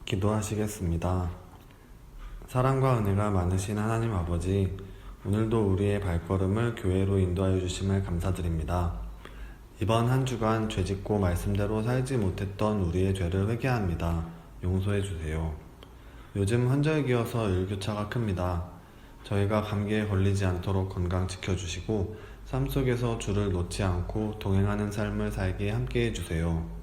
기도하시겠습니다. 사랑과 은혜가 많으신 하나님 아버지, 오늘도 우리의 발걸음을 교회로 인도하여 주심을 감사드립니다. 이번 한 주간 죄짓고 말씀대로 살지 못했던 우리의 죄를 회개합니다. 용서해 주세요. 요즘 환절기여서 일교차가 큽니다. 저희가 감기에 걸리지 않도록 건강 지켜주시고 삶 속에서 주를 놓지 않고 동행하는 삶을 살게 함께 해주세요.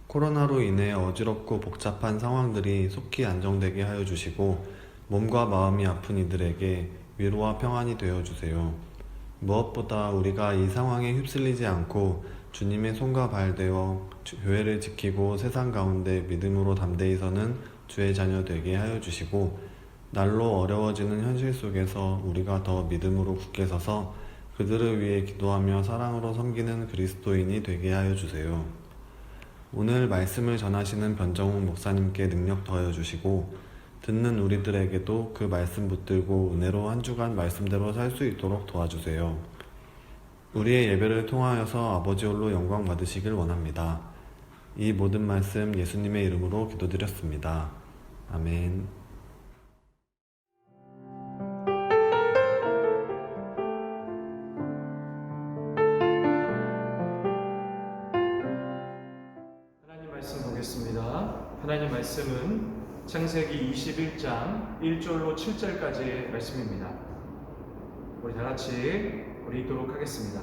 코로나로 인해 어지럽고 복잡한 상황들이 속히 안정되게 하여 주시고 몸과 마음이 아픈 이들에게 위로와 평안이 되어 주세요. 무엇보다 우리가 이 상황에 휩쓸리지 않고 주님의 손과 발 되어 교회를 지키고 세상 가운데 믿음으로 담대히 서는 주의 자녀 되게 하여 주시고 날로 어려워지는 현실 속에서 우리가 더 믿음으로 굳게 서서 그들을 위해 기도하며 사랑으로 섬기는 그리스도인이 되게 하여 주세요. 오늘 말씀을 전하시는 변정욱 목사님께 능력 더하여 주시고 듣는 우리들에게도 그 말씀 붙들고 은혜로 한 주간 말씀대로 살 수 있도록 도와주세요. 우리의 예배를 통하여서 아버지 홀로 영광 받으시길 원합니다. 이 모든 말씀 예수님의 이름으로 기도드렸습니다. 아멘. 하나님 말씀은 창세기 21장 1절로 7절까지의 말씀입니다. 우리 다 같이 읽도록 하겠습니다.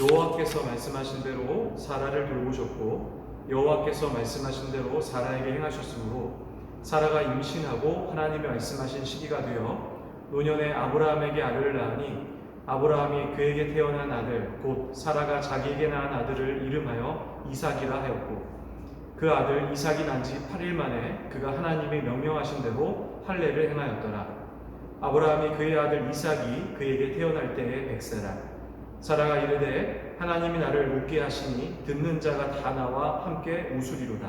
여호와께서 말씀하신 대로 사라를 돌보셨고 여호와께서 말씀하신 대로 사라에게 행하셨으므로 사라가 임신하고 하나님이 말씀하신 시기가 되어 노년에 아브라함에게 아들을 낳으니 아브라함이 그에게 태어난 아들 곧 사라가 자기에게 낳은 아들을 이름하여 이삭이라 하였고 그 아들 이삭이 난 지 8일 만에 그가 하나님이 명령하신 대로 할례를 행하였더라. 아브라함이 그의 아들 이삭이 그에게 태어날 때에 100세라. 사라가 이르되 하나님이 나를 웃게 하시니 듣는 자가 다 나와 함께 웃으리로다.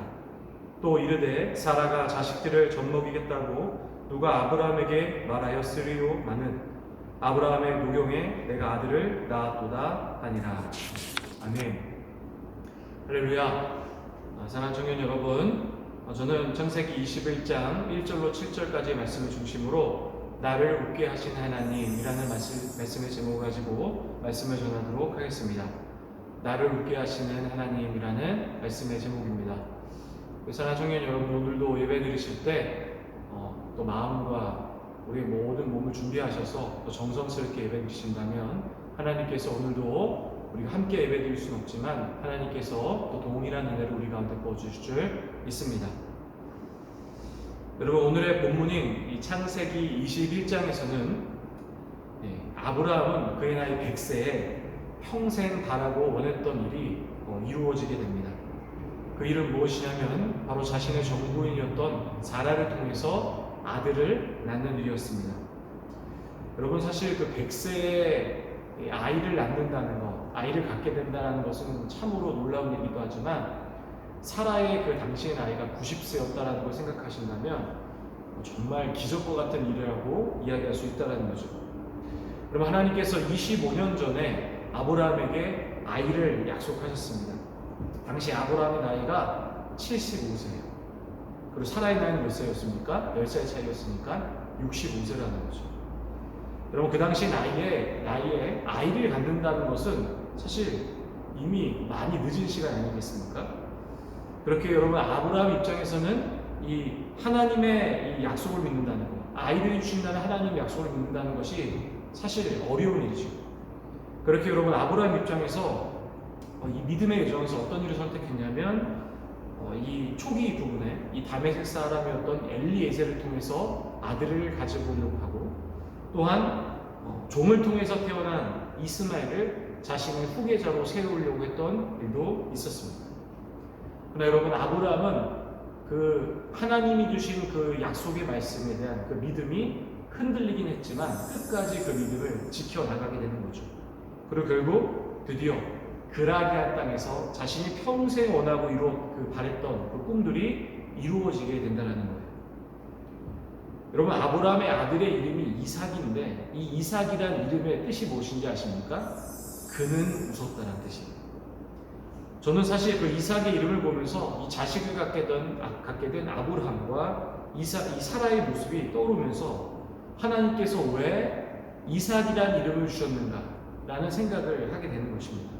또 이르되 사라가 자식들을 젖먹이겠다고 누가 아브라함에게 말하였으리요마는 아브라함의 노경에 내가 아들을 낳았도다 하니라. 아멘. 할렐루야. 사랑하는 청년 여러분, 저는 창세기 21장 1절로 7절까지의 말씀을 중심으로 나를 웃게 하신 하나님이라는 말씀의 제목을 가지고 말씀을 전하도록 하겠습니다. 나를 웃게 하시는 하나님이라는 말씀의 제목입니다. 사랑하는 청년 여러분, 오늘도 예배 드리실 때 또 마음과 우리의 모든 몸을 준비하셔서 또 정성스럽게 예배 드리신다면 하나님께서 오늘도 우리가 함께 예배드릴 수는 없지만 하나님께서 또 동일한 은혜를 우리 가운데 부어주실 줄 믿습니다. 여러분, 오늘의 본문인 이 창세기 21장에서는 아브라함은 그의 나이 100세에 평생 바라고 원했던 일이 이루어지게 됩니다. 그 일은 무엇이냐면 바로 자신의 정부인이었던 사라를 통해서 아들을 낳는 일이었습니다. 여러분, 사실 그 100세에 아이를 낳는다는 것, 아이를 갖게 된다는 것은 참으로 놀라운 일이기도 하지만 사라의 그 당시의 나이가 90세였다는 걸 생각하신다면 정말 기적과 같은 일이라고 이야기할 수 있다는 거죠. 그럼 하나님께서 25년 전에 아브라함에게 아이를 약속하셨습니다. 당시 아브라함의 나이가 75세예요. 그리고 사라의 나이는 몇 세였습니까? 10살 차이였으니까 65세라는 거죠. 여러분, 그 당시 나이에 아이를 갖는다는 것은 사실 이미 많이 늦은 시간 아니겠습니까? 그렇게 여러분, 아브라함 입장에서는 이 하나님의 이 약속을 믿는다는 것, 아이를 주신다는 하나님의 약속을 믿는다는 것이 사실 어려운 일이죠. 그렇게 여러분, 아브라함 입장에서 이 믿음의 여정에서 어떤 일을 선택했냐면 이 초기 부분에 이 다메섹 사람이었던 엘리에셀을 통해서 아들을 가져보려고 하고 또한 종을 통해서 태어난 이스마엘을 자신의 후계자로 세우려고 했던 일도 있었습니다. 그러나 여러분, 아브라함은 그 하나님이 주신 그 약속의 말씀에 대한 그 믿음이 흔들리긴 했지만 끝까지 그 믿음을 지켜나가게 되는 거죠. 그리고 결국 드디어 그라기아 땅에서 자신이 평생 원하고 바랬던 그 꿈들이 이루어지게 된다는 거예요. 여러분, 아브라함의 아들의 이름이 이삭인데 이 이삭이란 이름의 뜻이 무엇인지 아십니까? 그는 웃었다는 뜻입니다. 저는 사실 그 이삭의 이름을 보면서 이 자식을 갖게 된 아브라함과 이 사라의 모습이 떠오르면서 하나님께서 왜 이삭이란 이름을 주셨는가라는 생각을 하게 되는 것입니다.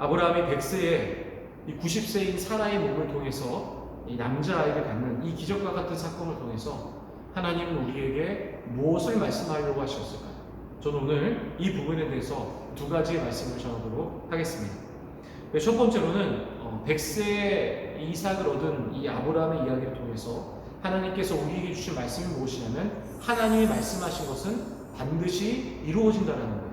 아브라함이 100세에 이 90세인 사라의 몸을 통해서 이 남자아이를 갖는 이 기적과 같은 사건을 통해서 하나님은 우리에게 무엇을 말씀하려고 하셨을까요? 저는 오늘 이 부분에 대해서 두 가지의 말씀을 전하도록 하겠습니다. 첫 번째로는 100세의 이삭을 얻은 이 아브라함의 이야기를 통해서 하나님께서 우리에게 주신 말씀이 무엇이냐면 하나님이 말씀하신 것은 반드시 이루어진다는 거예요.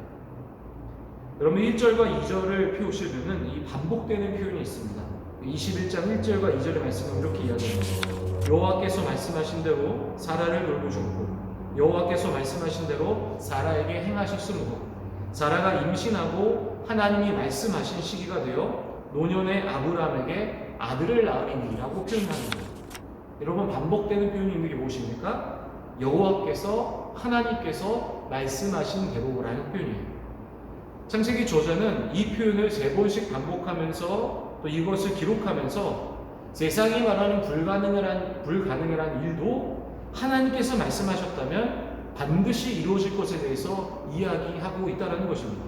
여러분 1절과 2절을 펴보시면 이 반복되는 표현이 있습니다. 21장 1절과 2절의 말씀은 이렇게 이야기합니다. 여호와께서 말씀하신 대로 사라를 돌보셨고 여호와께서 말씀하신 대로 사라에게 행하셨으므로 사라가 임신하고 하나님이 말씀하신 시기가 되어 노년의 아브라함에게 아들을 낳으리라고 표현하는 거예요. 여러분 반복되는 표현이 있는 게 무엇입니까? 여호와께서 하나님께서 말씀하신 대로라는 표현이에요. 창세기 저자는 이 표현을 3번씩 반복하면서 또 이것을 기록하면서 세상이 말하는 불가능이란 일도 하나님께서 말씀하셨다면 반드시 이루어질 것에 대해서 이야기하고 있다는 것입니다.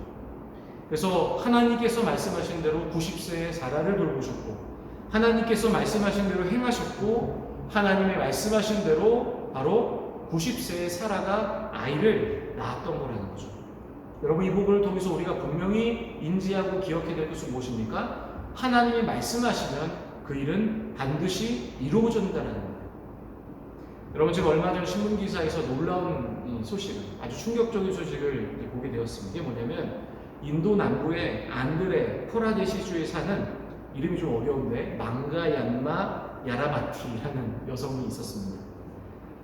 그래서 하나님께서 말씀하신 대로 90세에 사라를 돌보셨고 하나님께서 말씀하신 대로 행하셨고 하나님의 말씀하신 대로 바로 90세의 사라가 아이를 낳았던 거라는 거죠. 여러분 이 부분을 통해서 우리가 분명히 인지하고 기억해야 될 것은 무엇입니까? 하나님이 말씀하시면 그 일은 반드시 이루어진다는 거예요. 여러분 제가 얼마 전 신문기사에서 놀라운 소식을 아주 충격적인 소식을 보게 되었습니다. 이게 뭐냐면 인도 남부의 안드레 프라데시주에 사는 이름이 좀 어려운데 망가얀마 야라마티라는 여성이 있었습니다.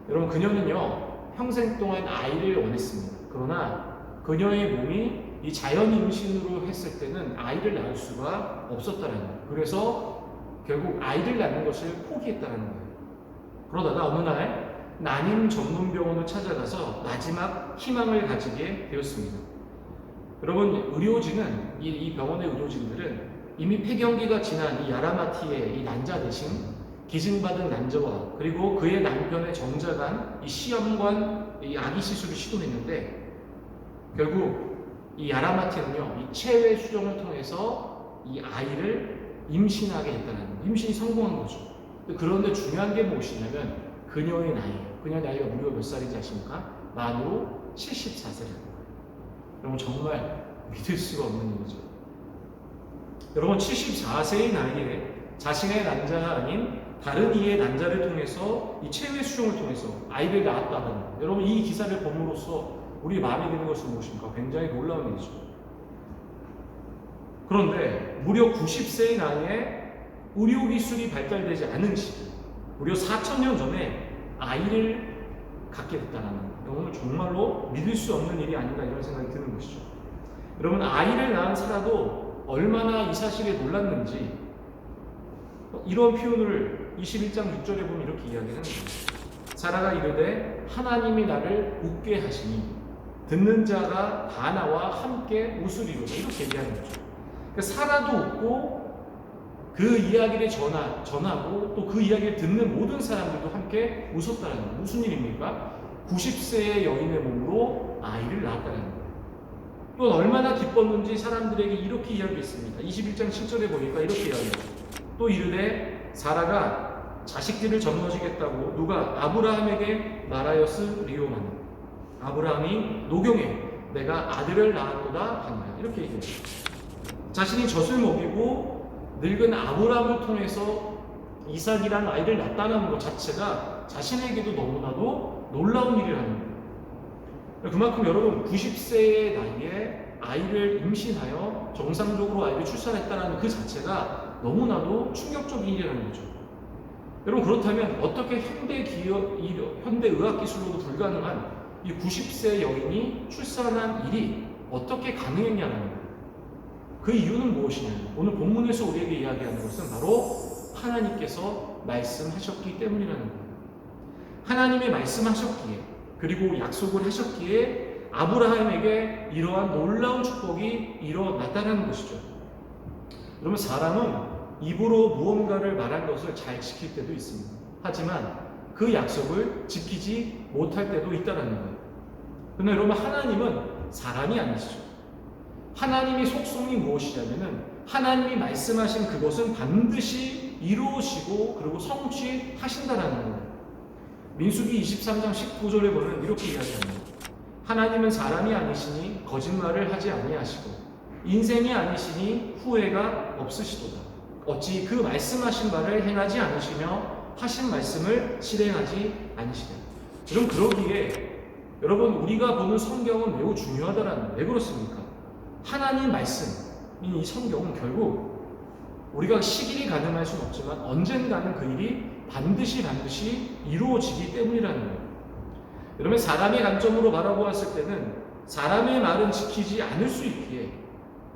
여러분 그녀는요 평생 동안 아이를 원했습니다. 그러나 그녀의 몸이 이 자연 임신으로 했을 때는 아이를 낳을 수가 없었다는 거예요. 그래서 결국 아이를 낳는 것을 포기했다는 거예요. 그러다가 어느 날 난임 전문 병원을 찾아가서 마지막 희망을 가지게 되었습니다. 여러분 의료진은 이 병원의 의료진들은 이미 폐경기가 지난 이 야라마티의 이 난자 대신 기증받은 난자와 그리고 그의 남편의 정자간 이 시험관 이 아기 시술을 시도했는데 결국 이 야라마티는요 이 체외 수정을 통해서 이 아이를 임신하게 했다는 거예요. 임신이 성공한 거죠. 그런데 중요한 게 무엇이냐면 그녀의 나이가 무려 몇 살인지 아십니까? 만으로 74세라는 거예요. 여러분 정말 믿을 수가 없는 일이죠. 여러분 74세의 나이에 자신의 난자가 아닌 다른 이의 난자를 통해서 이 체외 수정을 통해서 아이를 낳았다는 거예요. 여러분 이 기사를 봄으로써 우리 마음에 드는 것은 무엇입니까? 굉장히 놀라운 일이죠. 그런데 무려 90세의 나이에 의료기술이 발달되지 않은 시기 무려 4,000년 전에 아이를 갖게 됐다는 거예요. 정말로 믿을 수 없는 일이 아닌가 이런 생각이 드는 것이죠. 여러분 아이를 낳은 사라도 얼마나 이 사실에 놀랐는지 이런 표현을 21장 6절에 보면 이렇게 이야기하는 거예요. 사라가 이르되 하나님이 나를 웃게 하시니 듣는 자가 다 나와 함께 웃으리로다 이렇게 얘기하는 거죠. 그러니까 사라도 웃고 그 이야기를 전하고 또 그 이야기를 듣는 모든 사람들도 함께 웃었다는 거예요. 무슨 일입니까? 90세의 여인의 몸으로 아이를 낳았다는 거예요. 또 얼마나 기뻤는지 사람들에게 이렇게 이야기했습니다. 21장 7절에 보니까 이렇게 이야기해요. 또 이르되 사라가 자식들을 젖먹이겠다고 누가 아브라함에게 말하였으리오마니 아브라함이 노경에 내가 아들을 낳았도다 하니라 이렇게 얘기해요. 자신이 젖을 먹이고 늙은 아브라함을 통해서 이삭이라는 아이를 낳았다는 것 자체가 자신에게도 너무나도 놀라운 일이라는 거예요. 그만큼 여러분 90세의 나이에 아이를 임신하여 정상적으로 아이를 출산했다는 그 자체가 너무나도 충격적인 일이라는 거죠. 여러분 그렇다면 어떻게 현대 의학 기술로도 불가능한 이 90세 여인이 출산한 일이 어떻게 가능했냐는 거예요. 그 이유는 무엇이냐? 오늘 본문에서 우리에게 이야기하는 것은 바로 하나님께서 말씀하셨기 때문이라는 거예요. 하나님이 말씀하셨기에 그리고 약속을 하셨기에 아브라함에게 이러한 놀라운 축복이 일어났다는 것이죠. 그러면 사람은 입으로 무언가를 말한 것을 잘 지킬 때도 있습니다. 하지만 그 약속을 지키지 못할 때도 있다는 거예요. 그러나 여러분, 하나님은 사람이 아니시죠. 하나님의 속성이 무엇이냐면은 하나님이 말씀하신 그것은 반드시 이루어지고 그리고 성취하신다라는 거예요. 민수기 23장 19절에 보면 이렇게 이야기합니다. 하나님은 사람이 아니시니 거짓말을 하지 아니하시고 인생이 아니시니 후회가 없으시도다. 어찌 그 말씀하신 바를 행하지 않으시며 하신 말씀을 실행하지 않으시냐. 여러분, 그러기에 여러분, 우리가 보는 성경은 매우 중요하다라는 거예요. 왜 그렇습니까? 하나님 말씀인 이 성경은 결국 우리가 시길이 가늠할 수는 없지만 언젠가는 그 일이 반드시 이루어지기 때문이라는 거예요. 여러분, 사람의 관점으로 바라보았을 때는 사람의 말은 지키지 않을 수 있기에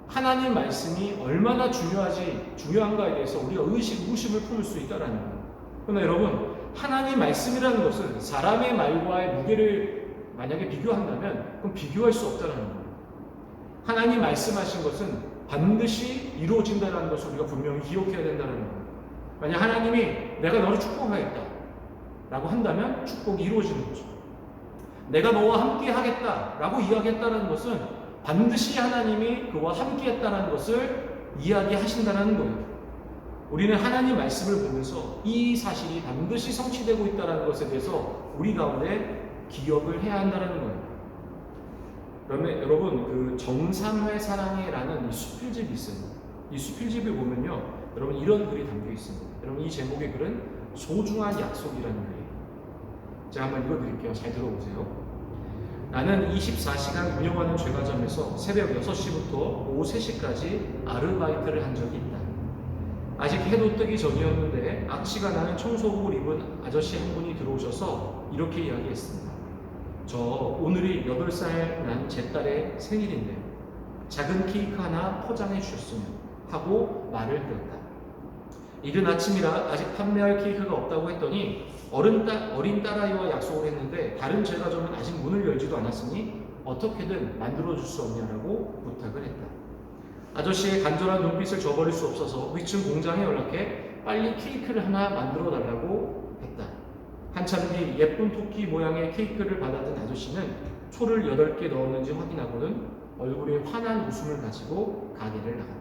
하나님 말씀이 얼마나 중요한가에 대해서 우리가 의심을 품을 수 있다라는 거예요. 그러나 여러분, 하나님 말씀이라는 것은 사람의 말과의 무게를 만약에 비교한다면 그럼 비교할 수 없다는 거예요. 하나님 말씀하신 것은 반드시 이루어진다는 것을 우리가 분명히 기억해야 된다는 거예요. 만약 하나님이 내가 너를 축복하겠다 라고 한다면 축복이 이루어지는 거죠. 내가 너와 함께 하겠다 라고 이야기했다는 것은 반드시 하나님이 그와 함께 했다는 것을 이야기하신다는 거예요. 우리는 하나님 말씀을 보면서 이 사실이 반드시 성취되고 있다는 것에 대해서 우리 가운데 기억을 해야 한다는 거예요. 그러면 여러분, 그 정삼회 사랑해라는 이 수필집이 있습니다. 이 수필집을 보면요, 여러분, 이런 글이 담겨 있습니다. 여러분, 이 제목의 글은 소중한 약속이라는 글이에요. 제가 한번 읽어드릴게요. 잘 들어보세요. 나는 24시간 운영하는 제과점에서 새벽 6시부터 오후 3시까지 아르바이트를 한 적이 있다. 아직 해도 뜨기 전이었는데 악취가 나는 청소복을 입은 아저씨 한 분이 들어오셔서 이렇게 이야기했습니다. 저 오늘이 8살 난 제 딸의 생일인데 작은 케이크 하나 포장해 주셨으면 하고 말을 끊었다. 이른 아침이라 아직 판매할 케이크가 없다고 했더니 어린 딸아이와 약속을 했는데 다른 제과점은 아직 문을 열지도 않았으니 어떻게든 만들어줄 수 없냐라고 부탁을 했다. 아저씨의 간절한 눈빛을 저버릴 수 없어서 위층 공장에 연락해 빨리 케이크를 하나 만들어 달라고 했다. 한참 뒤 예쁜 토끼 모양의 케이크를 받아든 아저씨는 초를 8개 넣었는지 확인하고는 얼굴에 환한 웃음을 가지고 가게를 나갔다.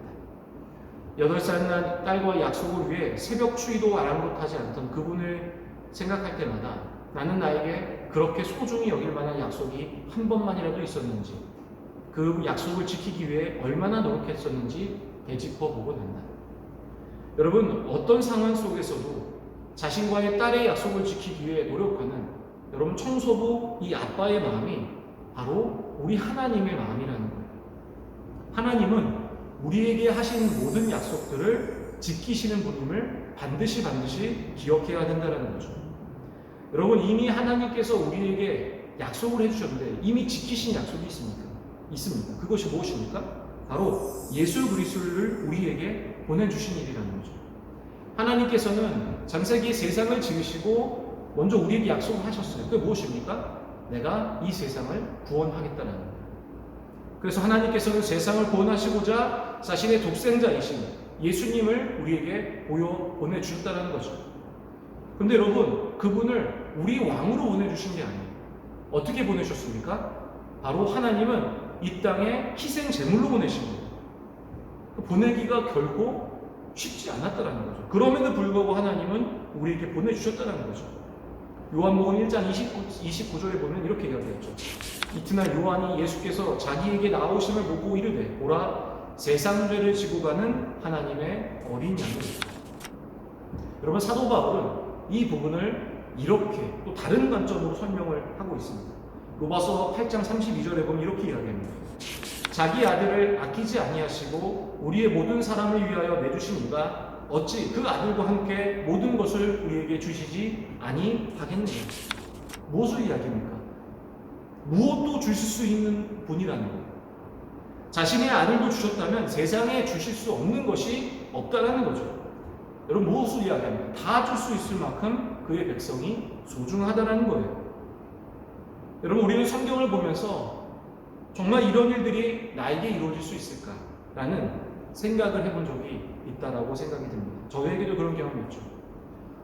8살 난 딸과의 약속을 위해 새벽 추위도 아랑곳하지 않던 그분을 생각할 때마다 나는 나에게 그렇게 소중히 여길 만한 약속이 한 번만이라도 있었는지, 그 약속을 지키기 위해 얼마나 노력했었는지 되짚어보곤 한다. 여러분, 어떤 상황 속에서도 자신과의 딸의 약속을 지키기 위해 노력하는 여러분 청소부 이 아빠의 마음이 바로 우리 하나님의 마음이라는 거예요. 하나님은 우리에게 하신 모든 약속들을 지키시는 분임을 반드시 기억해야 된다는 거죠. 여러분, 이미 하나님께서 우리에게 약속을 해주셨는데 이미 지키신 약속이 있습니다. 그것이 무엇입니까? 바로 예수 그리스도를 우리에게 보내주신 일이라는 거죠. 하나님께서는 창세기 세상을 지으시고 먼저 우리에게 약속을 하셨어요. 그게 무엇입니까? 내가 이 세상을 구원하겠다는 거예요. 그래서 하나님께서는 세상을 구원하시고자 자신의 독생자이신 예수님을 우리에게 보내주셨다는 거죠. 근데 여러분, 그분을 우리 왕으로 보내주신 게 아니에요. 어떻게 보내셨습니까? 바로 하나님은 이 땅에 희생 제물로 보내신 거예요. 보내기가 결코 쉽지 않았다는 거죠. 그럼에도 불구하고 하나님은 우리에게 보내주셨다는 거죠. 요한복음 1장 29절에 보면 이렇게 이야기했죠. 이튿날 요한이 예수께서 자기에게 나오심을 보고 이르되 보라, 세상 죄를 지고 가는 하나님의 어린 양이다. 여러분, 사도 바울은 이 부분을 이렇게 또 다른 관점으로 설명을 하고 있습니다. 로마서 8장 32절에 보면 이렇게 이야기합니다. 자기 아들을 아끼지 아니하시고 우리의 모든 사람을 위하여 내주신 이가 어찌 그 아들과 함께 모든 것을 우리에게 주시지 아니하겠느냐. 무엇을 이야기합니까? 무엇도 주실 수 있는 분이라는 거예요. 자신의 아들도 주셨다면 세상에 주실 수 없는 것이 없다라는 거죠. 여러분, 무엇을 이야기합니까? 다 줄 수 있을 만큼 그의 백성이 소중하다라는 거예요. 여러분, 우리는 성경을 보면서 정말 이런 일들이 나에게 이루어질 수 있을까라는 생각을 해본 적이 있다라고 생각이 듭니다. 저에게도 그런 경험이 있죠.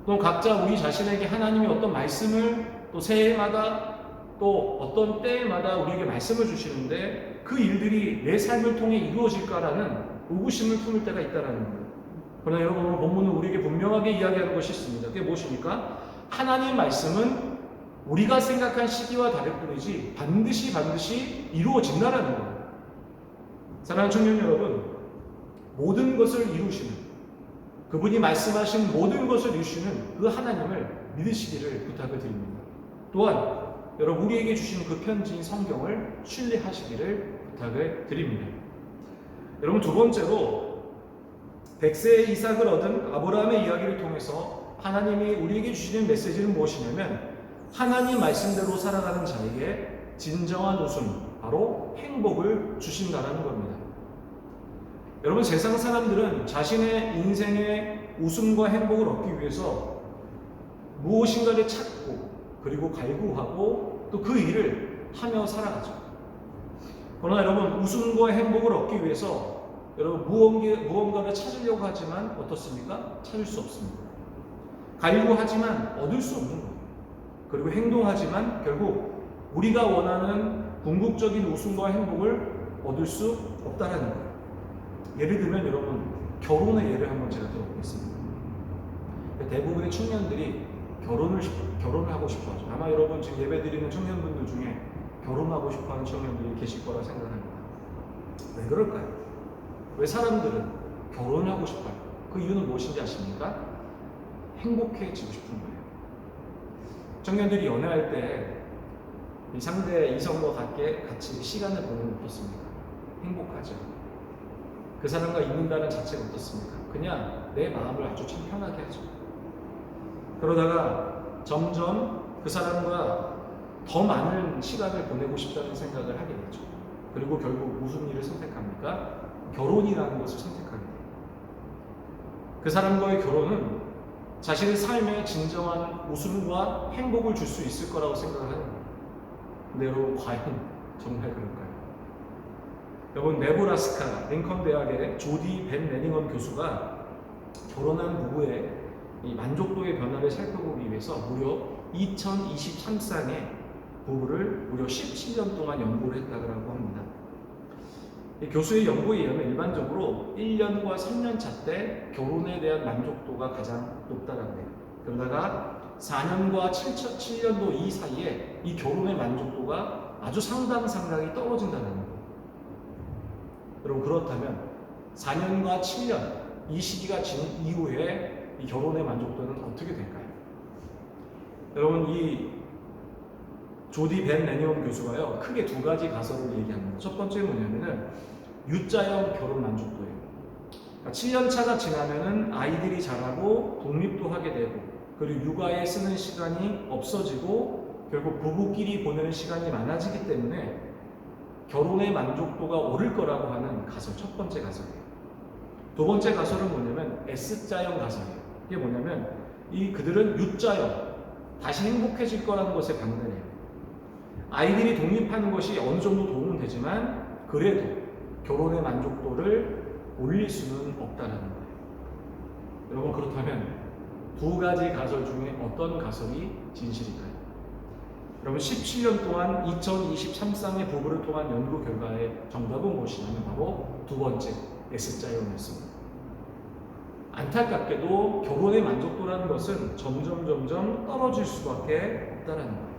또 각자 우리 자신에게 하나님이 어떤 말씀을 또 새해마다 또 어떤 때마다 우리에게 말씀을 주시는데 그 일들이 내 삶을 통해 이루어질까라는 의구심을 품을 때가 있다라는 거예요. 그러나 여러분 오늘 본문은 우리에게 분명하게 이야기하는 것이 있습니다. 그게 무엇입니까? 하나님의 말씀은 우리가 생각한 시기와 다를 뿐이지 반드시 이루어진다라는 거예요. 사랑하는 청년 여러분, 모든 것을 이루시는 그분이 말씀하신 모든 것을 이루시는 그 하나님을 믿으시기를 부탁을 드립니다. 또한 여러분 우리에게 주신 그 편지인 성경을 신뢰하시기를 부탁을 드립니다. 여러분 두 번째로 100세의 이삭을 얻은 아브라함의 이야기를 통해서 하나님이 우리에게 주시는 메시지는 무엇이냐면 하나님 말씀대로 살아가는 자에게 진정한 웃음, 바로 행복을 주신다라는 겁니다. 여러분 세상 사람들은 자신의 인생의 웃음과 행복을 얻기 위해서 무엇인가를 찾고 그리고 갈구하고 또 그 일을 하며 살아가죠. 그러나 여러분 웃음과 행복을 얻기 위해서 여러분 무언가를 찾으려고 하지만 어떻습니까? 찾을 수 없습니다. 갈구하지만 얻을 수 없는 거예요. 그리고 행동하지만 결국 우리가 원하는 궁극적인 웃음과 행복을 얻을 수 없다라는 거예요. 예를 들면 여러분 결혼의 예를 한번 제가 들어보겠습니다. 대부분의 청년들이 결혼을 하고 싶어 하죠. 아마 여러분 지금 예배 드리는 청년분들 중에 결혼하고 싶어 하는 청년들이 계실 거라 생각합니다. 왜 그럴까요? 왜 사람들은 결혼을 하고 싶어요? 그 이유는 무엇인지 아십니까? 행복해지고 싶은 거예요. 청년들이 연애할 때 이 상대 이성과 같이 시간을 보내면 어떻습니까? 행복하죠. 그 사람과 있는다는 자체가 어떻습니까? 그냥 내 마음을 아주 참 편하게 하죠. 그러다가 점점 그 사람과 더 많은 시간을 보내고 싶다는 생각을 하게 되죠. 그리고 결국 무슨 일을 선택합니까? 결혼이라는 것을 선택하게 돼요. 그 사람과의 결혼은 자신의 삶에 진정한 웃음과 행복을 줄 수 있을 거라고 생각을 하는 거예요. 근데 여러분 과연 정말 그럴까요? 여러분 네브라스카 링컨 대학의 조디 벤 레닝엄 교수가 결혼한 부부의 이 만족도의 변화를 살펴보기 위해서 무려 2023쌍의 부부를 무려 17년 동안 연구를 했다고 합니다. 이 교수의 연구에 의하면 일반적으로 1년과 3년 차 때 결혼에 대한 만족도가 가장 높다라고 해요. 그러다가 4년과 7년도 이 사이에 이 결혼의 만족도가 아주 상당히 떨어진다는 거예요. 여러분 그렇다면 4년과 7년 이 시기가 지난 이후에 이 결혼의 만족도는 어떻게 될까요? 여러분 이 조디 벤 레니엄 교수가요 크게 두 가지 가설을 얘기합니다. 첫 번째 뭐냐면은 U자형 결혼 만족도예요. 그러니까 7년 차가 지나면은 아이들이 자라고 독립도 하게 되고 그리고 육아에 쓰는 시간이 없어지고 결국 부부끼리 보내는 시간이 많아지기 때문에 결혼의 만족도가 오를 거라고 하는 가설, 첫 번째 가설이에요. 두 번째 가설은 뭐냐면 S자형 가설이에요. 이게 뭐냐면 그들은 U자형, 다시 행복해질 거라는 것에 반대해요. 아이들이 독립하는 것이 어느 정도 도움은 되지만 그래도 결혼의 만족도를 올릴 수는 없다는 거예요. 여러분 그렇다면 두 가지 가설 중에 어떤 가설이 진실일까요? 여러분 17년 동안 2023쌍의 부부를 통한 연구 결과의 정답은 무엇이냐면 바로 두 번째 S자형이었습니다. 안타깝게도 결혼의 만족도라는 것은 점점 떨어질 수밖에 없다는 거예요.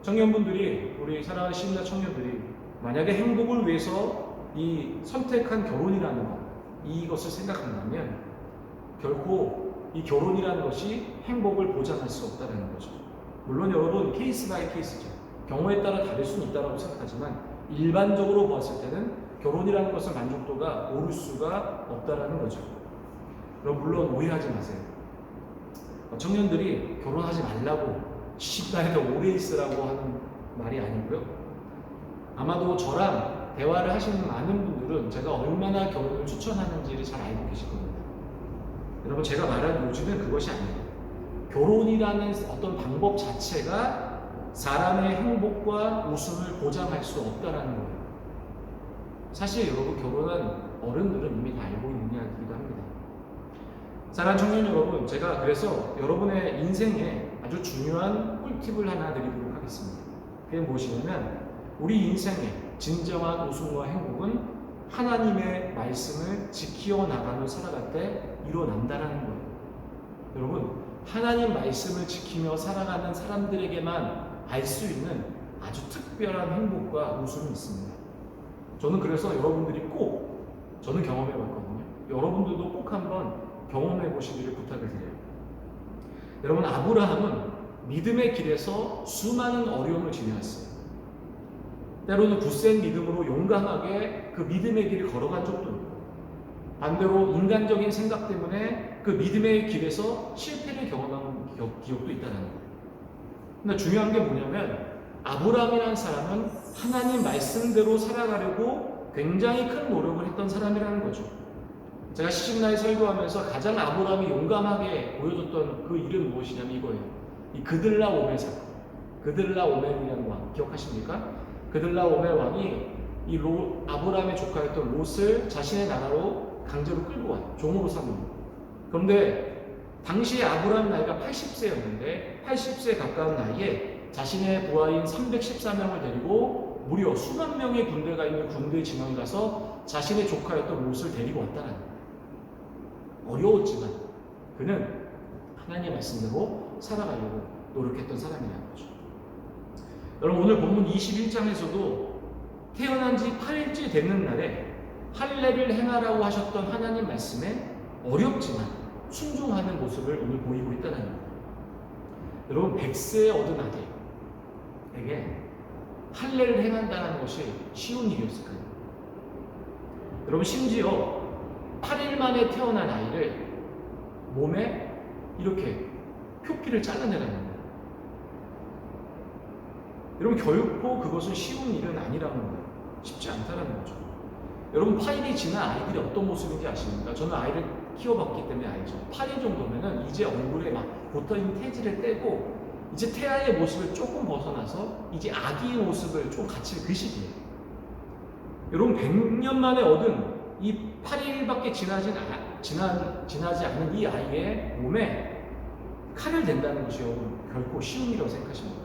청년분들이 우리 사랑하는 신자 청년들이 만약에 행복을 위해서 이 선택한 결혼이라는 것 이것을 생각한다면 결코 이 결혼이라는 것이 행복을 보장할 수 없다는 거죠. 물론 여러분 케이스 바이 케이스죠. 경우에 따라 다를 수는 있다고 생각하지만 일반적으로 봤을 때는 결혼이라는 것은 만족도가 오를 수가 없다는 거죠. 그럼 물론 오해하지 마세요. 청년들이 결혼하지 말라고 시집가에서 오래 있으라고 하는 말이 아니고요. 아마도 저랑 대화를 하시는 많은 분들은 제가 얼마나 결혼을 추천하는지를 잘 알고 계실 겁니다. 여러분 제가 말하는 요지는 그것이 아니에요. 결혼이라는 어떤 방법 자체가 사람의 행복과 웃음을 보장할 수 없다는 거예요. 사실 여러분, 결혼한 어른들은 이미 다 알고 있는 이야기이기도 합니다. 사랑하는 청년 여러분, 제가 그래서 여러분의 인생에 아주 중요한 꿀팁을 하나 드리도록 하겠습니다. 그게 무엇이냐면, 우리 인생의 진정한 웃음과 행복은 하나님의 말씀을 지키어 나가며 살아갈 때 일어난다라는 거예요. 여러분, 하나님 말씀을 지키며 살아가는 사람들에게만 알 수 있는 아주 특별한 행복과 웃음이 있습니다. 저는 그래서 여러분들이 꼭, 저는 경험해 봤거든요. 여러분들도 꼭 한번 경험해 보시기를 부탁을 드려요. 여러분, 아브라함은 믿음의 길에서 수많은 어려움을 지내왔어요. 때로는 굳센 믿음으로 용감하게 그 믿음의 길을 걸어간 적도 있고, 반대로 인간적인 생각 때문에 그 믿음의 길에서 실패를 경험한 기억도 있다는 거예요. 근데 중요한 게 뭐냐면, 아브라함이라는 사람은 하나님 말씀대로 살아가려고 굉장히 큰 노력을 했던 사람이라는 거죠. 제가 시집나에 설교하면서 가장 아브라함이 용감하게 보여줬던 그 일은 무엇이냐면 이거예요. 이 그들라오멜 사건. 그들라오멜이라는 왕 기억하십니까? 그들라오멜 왕이 이 아브라함의 조카였던 롯을 자신의 나라로 강제로 끌고 와요. 종으로 삼는. 그런데 당시에 아브라함 나이가 80세였는데 80세 가까운 나이에 자신의 부하인 314명을 데리고 무려 수만 명의 군대가 있는 군대 진영에 가서 자신의 조카였던 롯을 데리고 왔다는 거예요. 어려웠지만 그는 하나님의 말씀대로 살아가려고 노력했던 사람이라는 거죠. 여러분, 오늘 본문 21장에서도 태어난 지 8일째 되는 날에 할례를 행하라고 하셨던 하나님 말씀에 어렵지만 순종하는 모습을 오늘 보이고 있다는 겁니다. 여러분, 100세에 얻은 아들에게 할례를 행한다는 것이 쉬운 일이었을까요? 여러분, 심지어 8일 만에 태어난 아이를 몸에 이렇게 표피를 잘라내라는 거예요. 여러분, 결코 그것은 쉬운 일은 아니라는 거예요. 쉽지 않다는 거죠. 여러분, 8일이 지난 아이들이 어떤 모습인지 아십니까? 저는 아이를 키워봤기 때문에 알죠. 8일 정도면은 이제 얼굴에 막 붙어있는 태지를 떼고 이제 태아의 모습을 조금 벗어나서 이제 아기의 모습을 좀 갖출 그 시기예요. 여러분, 100년 만에 얻은 이 8일밖에 지나지 않은 이 아이의 몸에 칼을 댄다는 것이 여러분 결코 쉬운 일이라고 생각하십니까?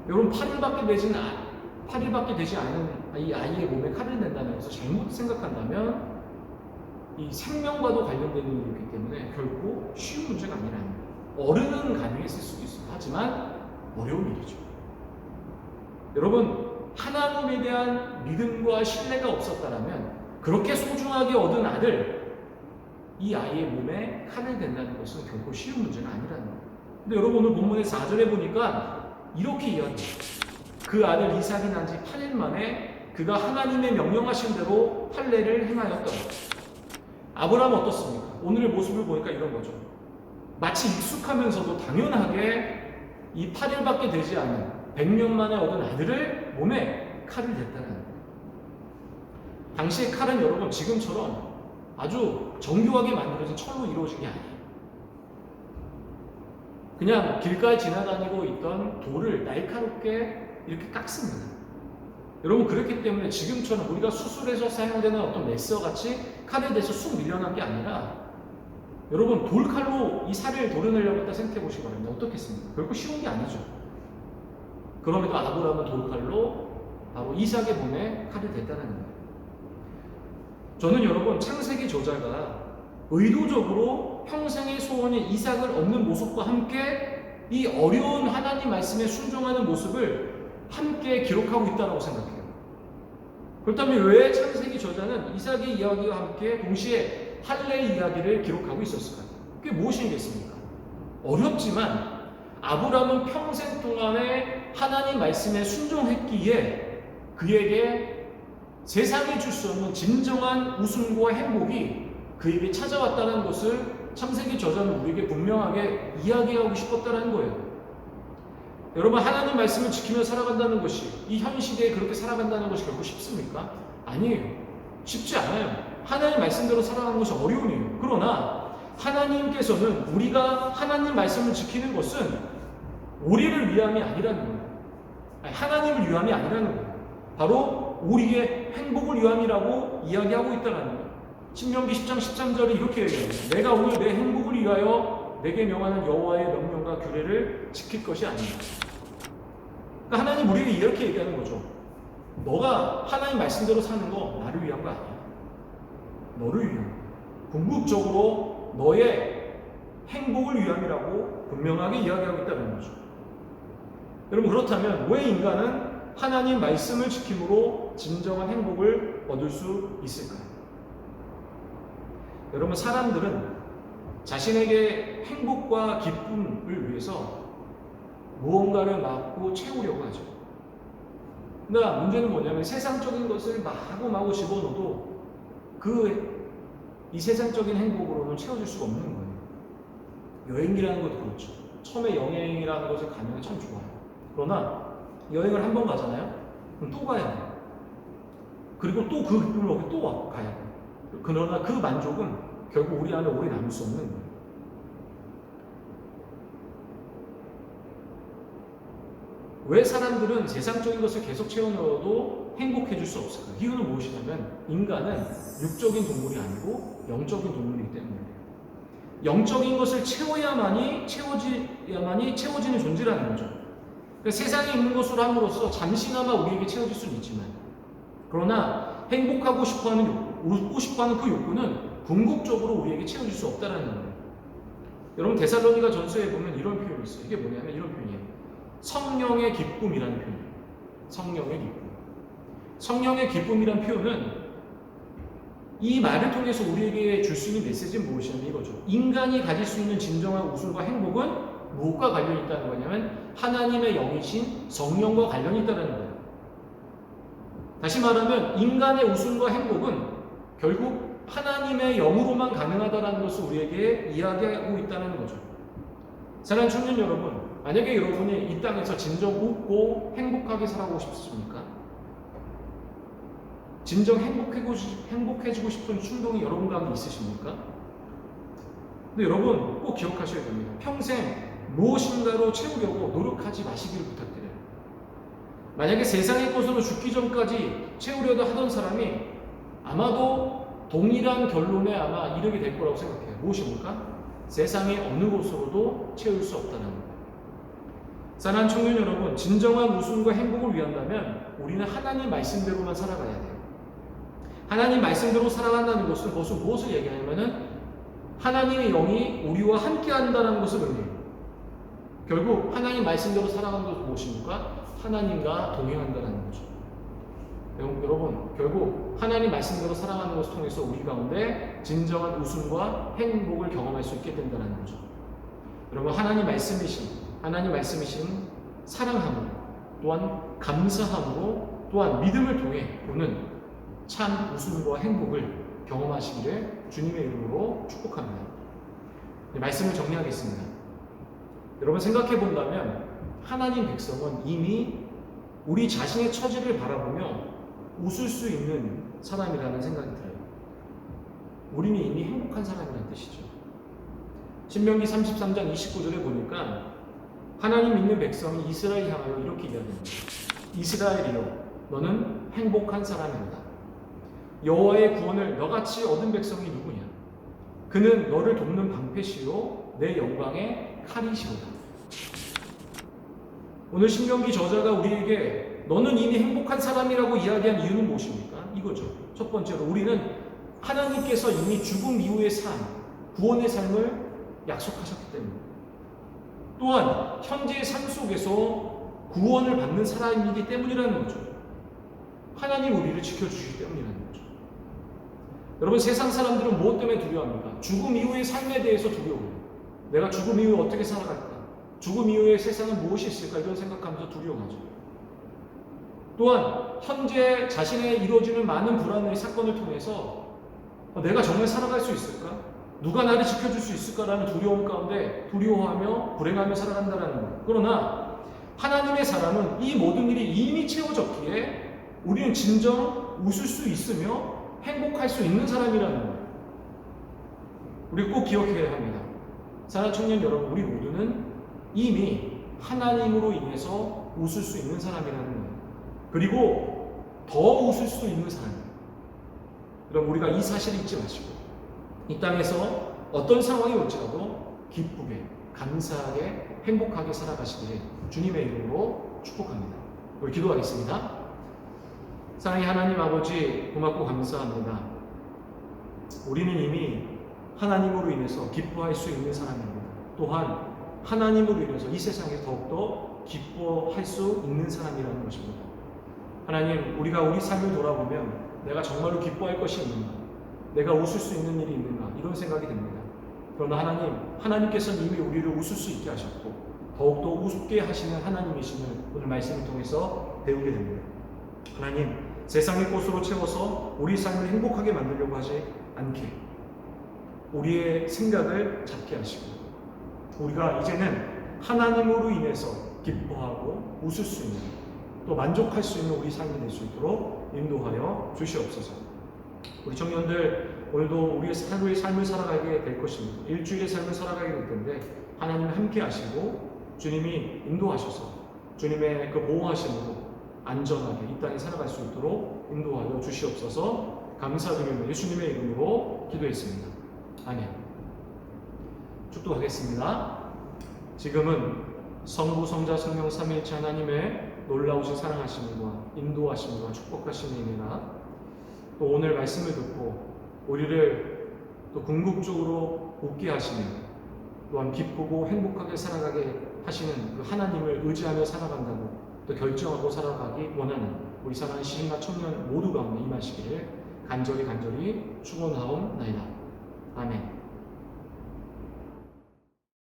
여러분, 8일밖에 되지 않은 이 아이의 몸에 칼을 댄다는 것을 잘못 생각한다면 이 생명과도 관련된 일이기 때문에 결코 쉬운 문제가 아니라는 거예요. 어른은 가능했을 수도 있어요. 하지만 어려운 일이죠. 여러분, 하나님에 대한 믿음과 신뢰가 없었다면 그렇게 소중하게 얻은 아들, 이 아이의 몸에 칼을 댄다는 것은 결코 쉬운 문제가 아니라는 거예요. 근데 여러분, 오늘 본문의 4절에 보니까 이렇게 이야기해요. 그 아들 이삭이 난 지 8일 만에 그가 하나님의 명령하신 대로 할례를 행하였다. 아브라함은 어떻습니까? 오늘의 모습을 보니까 이런 거죠. 마치 익숙하면서도 당연하게 이 8일밖에 되지 않은 100년 만에 얻은 아들을 몸에 칼을 댔다는 거예요. 당시의 칼은 여러분 지금처럼 아주 정교하게 만들어진 철로 이루어진 게 아니에요. 그냥 길가에 지나다니고 있던 돌을 날카롭게 이렇게 깎습니다. 여러분, 그렇기 때문에 지금처럼 우리가 수술에서 사용되는 어떤 레서 같이 칼에 대해서 쑥 밀려난 게 아니라 여러분, 돌칼로 이 살을 도려내려고 했다 생각해 보시기 바랍니다. 어떻겠습니까? 결코 쉬운 게 아니죠. 그럼에도 아브라함은 돌칼로 바로 이삭의 몸에 칼을 댔다는 거예요. 저는 여러분, 창세기 저자가 의도적으로 평생의 소원인 이삭을 얻는 모습과 함께 이 어려운 하나님 말씀에 순종하는 모습을 함께 기록하고 있다고 생각해요. 그렇다면 왜 창세기 저자는 이삭의 이야기와 함께 동시에 할례의 이야기를 기록하고 있었을까요? 그게 무엇이겠습니까? 어렵지만 아브라함은 평생 동안에 하나님 말씀에 순종했기에 그에게 세상이 줄 수 없는 진정한 웃음과 행복이 그에게 찾아왔다는 것을 창세기 저자는 우리에게 분명하게 이야기하고 싶었다는 거예요. 여러분, 하나님 말씀을 지키며 살아간다는 것이, 이 현 시대에 그렇게 살아간다는 것이 결코 쉽습니까? 아니에요. 쉽지 않아요. 하나님 말씀대로 살아가는 것이 어려운 일이에요. 그러나 하나님께서는 우리가 하나님 말씀을 지키는 것은 우리를 위함이 아니라는 거예요. 하나님을 위함이 아니라는 거예요. 바로 우리의 행복을 위함이라고 이야기하고 있다는 거예요. 신명기 10장 13절에 이렇게 얘기해요. 내가 오늘 내 행복을 위하여 내게 명하는 여호와의 명령과 규례를 지킬 것이 아니다. 그러니까 하나님 우리에게 이렇게 얘기하는 거죠. 너가 하나님 말씀대로 사는 거 나를 위한 거 아니야. 너를 위한 거야. 궁극적으로 너의 행복을 위함이라고 분명하게 이야기하고 있다는 거죠. 여러분, 그렇다면 왜 인간은 하나님 말씀을 지킴으로 진정한 행복을 얻을 수 있을까요? 여러분, 사람들은 자신에게 행복과 기쁨을 위해서 무언가를 마구 채우려고 하죠. 그러나 문제는 뭐냐면 세상적인 것을 마구마구 집어넣어도 이 세상적인 행복으로는 채워질 수가 없는 거예요. 여행이라는 것도 그렇죠. 처음에 여행이라는 것을 가면 참 좋아요. 그러나 여행을 한 번 가잖아요? 그럼 또 가야 돼요. 그리고 또 그 기쁨을 얻고 또 가야 돼요. 그러나 그 만족은 결국 우리 안에 오래 남을 수 없는 거예요. 왜 사람들은 세상적인 것을 계속 채워넣어도 행복해질 수 없을까요? 이유는 무엇이냐면 인간은 육적인 동물이 아니고 영적인 동물이기 때문이에요. 영적인 것을 채워지는 존재라는 거죠. 그러니까 세상에 있는 것으로 함으로써 잠시나마 우리에게 채워질 수는 있지만, 그러나 행복하고 싶어하는 웃고 싶어하는 그 욕구는 궁극적으로 우리에게 채워질 수 없다는 거예요. 여러분, 데살로니가 전서에 보면 이런 표현이 있어요. 이게 뭐냐면 이런 표현이에요. 성령의 기쁨이라는 표현이에요. 성령의 기쁨. 성령의 기쁨이라는 표현은 이 말을 통해서 우리에게 줄 수 있는 메시지는 무엇이냐면 이거죠. 인간이 가질 수 있는 진정한 웃음과 행복은 무엇과 관련이 있다는 거냐면 하나님의 영이신 성령과 관련이 있다는 거예요. 다시 말하면 인간의 웃음과 행복은 결국 하나님의 영으로만 가능하다는 것을 우리에게 이야기하고 있다는 거죠. 사랑하는 청년 여러분, 만약에 여러분이 이 땅에서 진정 웃고 행복하게 살아가고 싶습니까? 진정 행복해지고 싶은 충동이 여러분 가운데 있으십니까? 근데 여러분 꼭 기억하셔야 됩니다. 평생 무엇인가로 채우려고 노력하지 마시기를 부탁드려요. 만약에 세상의 것으로 죽기 전까지 채우려고 하던 사람이 아마도 동일한 결론에 아마 이르게 될 거라고 생각해요. 무엇입니까? 세상의 어느 곳으로도 채울 수 없다는 거예요. 사랑하는 청년 여러분, 진정한 웃음과 행복을 위한다면 우리는 하나님 말씀대로만 살아가야 돼요. 하나님 말씀대로 살아간다는 것은 그것은 무엇을 얘기하냐면은 하나님의 영이 우리와 함께 한다는 것을 의미해요. 결국 하나님 말씀대로 살아가는 것은 무엇입니까? 하나님과 동행한다는 거죠. 여러분, 결국 하나님 말씀대로 살아가는 것을 통해서 우리 가운데 진정한 웃음과 행복을 경험할 수 있게 된다는 거죠. 여러분, 하나님 말씀이신 사랑함으로, 또한 감사함으로, 또한 믿음을 통해 오는 참 웃음과 행복을 경험하시기를 주님의 이름으로 축복합니다. 말씀을 정리하겠습니다. 여러분, 생각해 본다면 하나님 백성은 이미 우리 자신의 처지를 바라보며 웃을 수 있는 사람이라는 생각이 들어요. 우리는 이미 행복한 사람이라는 뜻이죠. 신명기 33장 29절에 보니까 하나님 믿는 백성이 이스라엘 향하여 이렇게 이야기합니다. 이스라엘이여, 너는 행복한 사람이다. 여호와의 구원을 너같이 얻은 백성이 누구냐? 그는 너를 돕는 방패시요 내 영광의 칼이시로다. 오늘 신명기 저자가 우리에게 너는 이미 행복한 사람이라고 이야기한 이유는 무엇입니까? 이거죠. 첫 번째로 우리는 하나님께서 이미 죽음 이후의 삶, 구원의 삶을 약속하셨기 때문에, 또한 현재의 삶 속에서 구원을 받는 사람이기 때문이라는 거죠. 하나님 우리를 지켜주시기 때문이라는 거죠. 여러분, 세상 사람들은 무엇 때문에 두려워합니까? 죽음 이후의 삶에 대해서 두려워해요. 내가 죽음 이후에 어떻게 살아갈까? 죽음 이후에 세상은 무엇이 있을까? 이런 생각하면서 두려워하죠. 또한 현재 자신의 이루어지는 많은 불안의 사건을 통해서 내가 정말 살아갈 수 있을까? 누가 나를 지켜줄 수 있을까라는 두려움 가운데 두려워하며 불행하며 살아간다는 거예요. 그러나 하나님의 사람은 이 모든 일이 이미 채워졌기에 우리는 진정 웃을 수 있으며 행복할 수 있는 사람이라는 거예요. 우리 꼭 기억해야 합니다. 사랑하는 청년 여러분, 우리 모두는 이미 하나님으로 인해서 웃을 수 있는 사람이라는 거예요. 그리고 더 웃을 수 있는 사람이에요. 그럼 우리가 이 사실을 잊지 마시고 이 땅에서 어떤 상황이 올지라도 기쁘게, 감사하게, 행복하게 살아가시기를 주님의 이름으로 축복합니다. 우리 기도하겠습니다. 사랑의 하나님 아버지, 고맙고 감사합니다. 우리는 이미 하나님으로 인해서 기뻐할 수 있는 사람입니다. 또한 하나님으로 인해서 이 세상에 더욱더 기뻐할 수 있는 사람이라는 것입니다. 하나님, 우리가 우리 삶을 돌아보면 내가 정말로 기뻐할 것이 있는가? 내가 웃을 수 있는 일이 있는가? 이런 생각이 듭니다. 그러나 하나님께서는 이미 우리를 웃을 수 있게 하셨고 더욱더 웃게 하시는 하나님이심을 오늘 말씀을 통해서 배우게 됩니다. 하나님, 세상의 꽃으로 채워서 우리 삶을 행복하게 만들려고 하지 않게 우리의 생각을 잡게 하시고 우리가 이제는 하나님으로 인해서 기뻐하고 웃을 수 있는 또 만족할 수 있는 우리 삶이 될 수 있도록 인도하여 주시옵소서. 우리 청년들 오늘도 우리의 삶을 살아가게 될 것입니다. 일주일의 삶을 살아가게 될 텐데 하나님 함께 하시고 주님이 인도하셔서 주님의 그 보호하심으로 안전하게 이 땅에 살아갈 수 있도록 인도하여 주시옵소서. 감사드리며 예수님의 이름으로 기도했습니다. 아멘. 축도하겠습니다. 지금은 성부, 성자, 성령 삼위일체 하나님의 놀라우신 사랑하심과 인도하심과 축복하심이 있느라 또 오늘 말씀을 듣고 우리를 또 궁극적으로 웃게 하시는 또한 기쁘고 행복하게 살아가게 하시는 그 하나님을 의지하며 살아간다고 또 결정하고 살아가기 원하는 우리 사랑하는 시인과 청년 모두 가운데 임하시기를 간절히 축원하옵나이다. 아멘.